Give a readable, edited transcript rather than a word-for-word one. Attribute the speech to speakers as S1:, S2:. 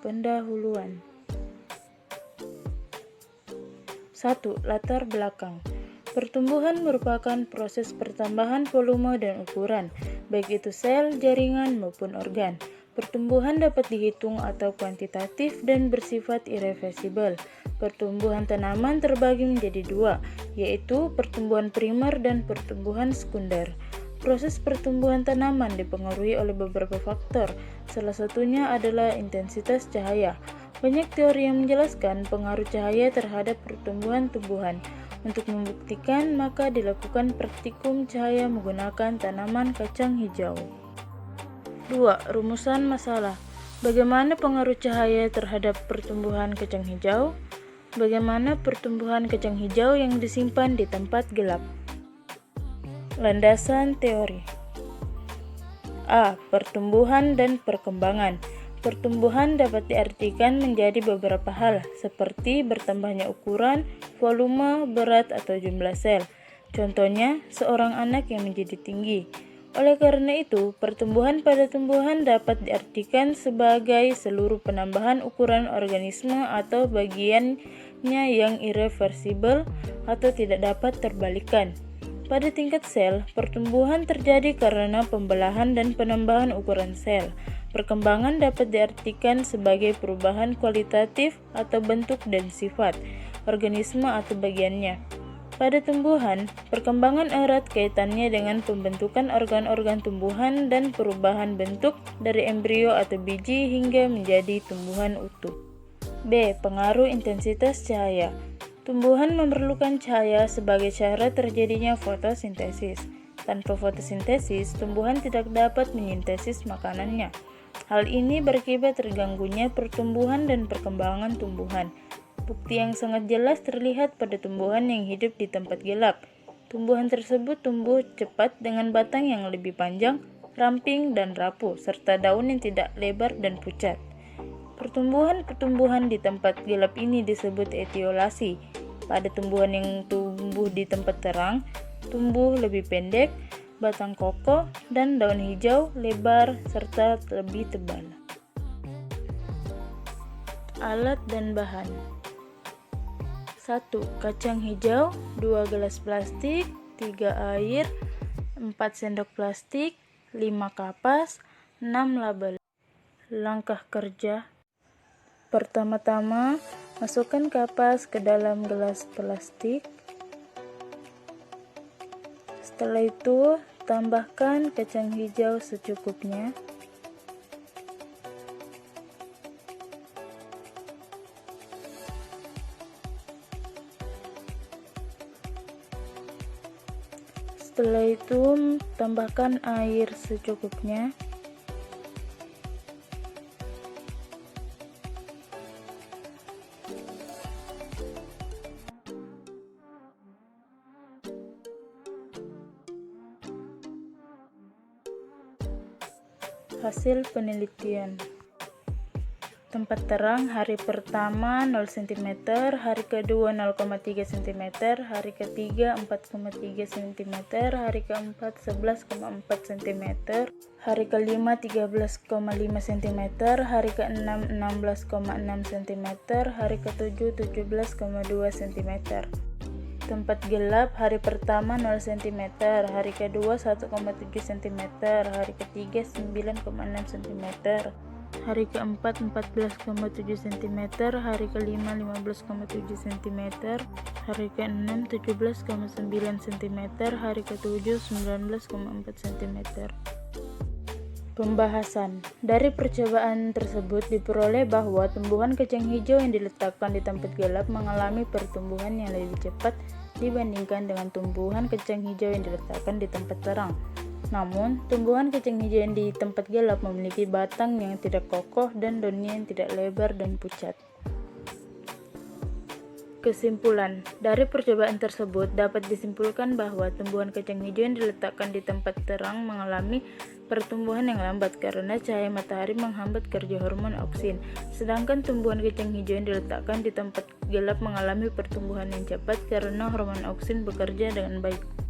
S1: Pendahuluan. 1. Latar belakang. Pertumbuhan merupakan proses pertambahan volume dan ukuran, baik itu sel, jaringan, maupun organ. Pertumbuhan dapat dihitung atau kuantitatif dan bersifat irreversibel. Pertumbuhan tanaman terbagi menjadi dua, yaitu pertumbuhan primer dan pertumbuhan sekunder. Proses pertumbuhan tanaman dipengaruhi oleh beberapa faktor, salah satunya adalah intensitas cahaya. Banyak teori yang menjelaskan pengaruh cahaya terhadap pertumbuhan tumbuhan. Untuk membuktikan, maka dilakukan praktikum cahaya menggunakan tanaman kacang hijau. 2. Rumusan masalah. Bagaimana pengaruh cahaya terhadap pertumbuhan kacang hijau? Bagaimana pertumbuhan kacang hijau yang disimpan di tempat gelap? Landasan teori. A. Pertumbuhan dan perkembangan. Pertumbuhan dapat diartikan menjadi beberapa hal, seperti bertambahnya ukuran, volume, berat, atau jumlah sel. Contohnya, seorang anak yang menjadi tinggi. Oleh karena itu, pertumbuhan pada tumbuhan dapat diartikan sebagai seluruh penambahan ukuran organisme atau bagiannya yang irreversibel atau tidak dapat terbalikan. Pada tingkat sel, pertumbuhan terjadi karena pembelahan dan penambahan ukuran sel. Perkembangan dapat diartikan sebagai perubahan kualitatif atau bentuk dan sifat organisme atau bagiannya. Pada tumbuhan, perkembangan erat kaitannya dengan pembentukan organ-organ tumbuhan dan perubahan bentuk dari embrio atau biji hingga menjadi tumbuhan utuh. B. Pengaruh intensitas cahaya. Tumbuhan memerlukan cahaya sebagai cara terjadinya fotosintesis. Tanpa fotosintesis, tumbuhan tidak dapat menyintesis makanannya. Hal ini berakibat terganggunya pertumbuhan dan perkembangan tumbuhan. Bukti yang sangat jelas terlihat pada tumbuhan yang hidup di tempat gelap. Tumbuhan tersebut tumbuh cepat dengan batang yang lebih panjang, ramping, dan rapuh, serta daun yang tidak lebar dan pucat. Pertumbuhan di tempat gelap ini disebut etiolasi. Pada tumbuhan yang tumbuh di tempat terang, tumbuh lebih pendek, batang kokoh, dan daun hijau, lebar, serta lebih tebal. Alat dan bahan. 1. Kacang hijau, 2 gelas plastik, 3 air, 4 sendok plastik, 5 kapas, 6 label. Langkah kerja. Pertama-tama, masukkan kapas ke dalam gelas plastik. Setelah itu, tambahkan kacang hijau secukupnya. Setelah itu, tambahkan air secukupnya. Hasil penelitian. Tempat terang hari pertama 0 cm, hari kedua 0,3 cm, hari ketiga 4,3 cm, hari keempat 11,4 cm, hari kelima 13,5 cm, hari keenam 16,6 cm, hari ketujuh 17,2 cm. Tempat gelap hari pertama 0 cm, hari kedua 1,7 cm, hari ketiga 9,6 cm, hari keempat 14,7 cm, hari kelima 15,7 cm, hari keenam 17,9 cm, hari ketujuh 19,4 cm. Pembahasan. Dari percobaan tersebut diperoleh bahwa tumbuhan kacang hijau yang diletakkan di tempat gelap mengalami pertumbuhan yang lebih cepat dibandingkan dengan tumbuhan kacang hijau yang diletakkan di tempat terang. Namun, tumbuhan kacang hijau yang di tempat gelap memiliki batang yang tidak kokoh dan daunnya yang tidak lebar dan pucat. Kesimpulan. Dari percobaan tersebut dapat disimpulkan bahwa tumbuhan kacang hijau yang diletakkan di tempat terang mengalami pertumbuhan yang lambat karena cahaya matahari menghambat kerja hormon auksin, sedangkan tumbuhan kacang hijau yang diletakkan di tempat gelap mengalami pertumbuhan yang cepat karena hormon auksin bekerja dengan baik.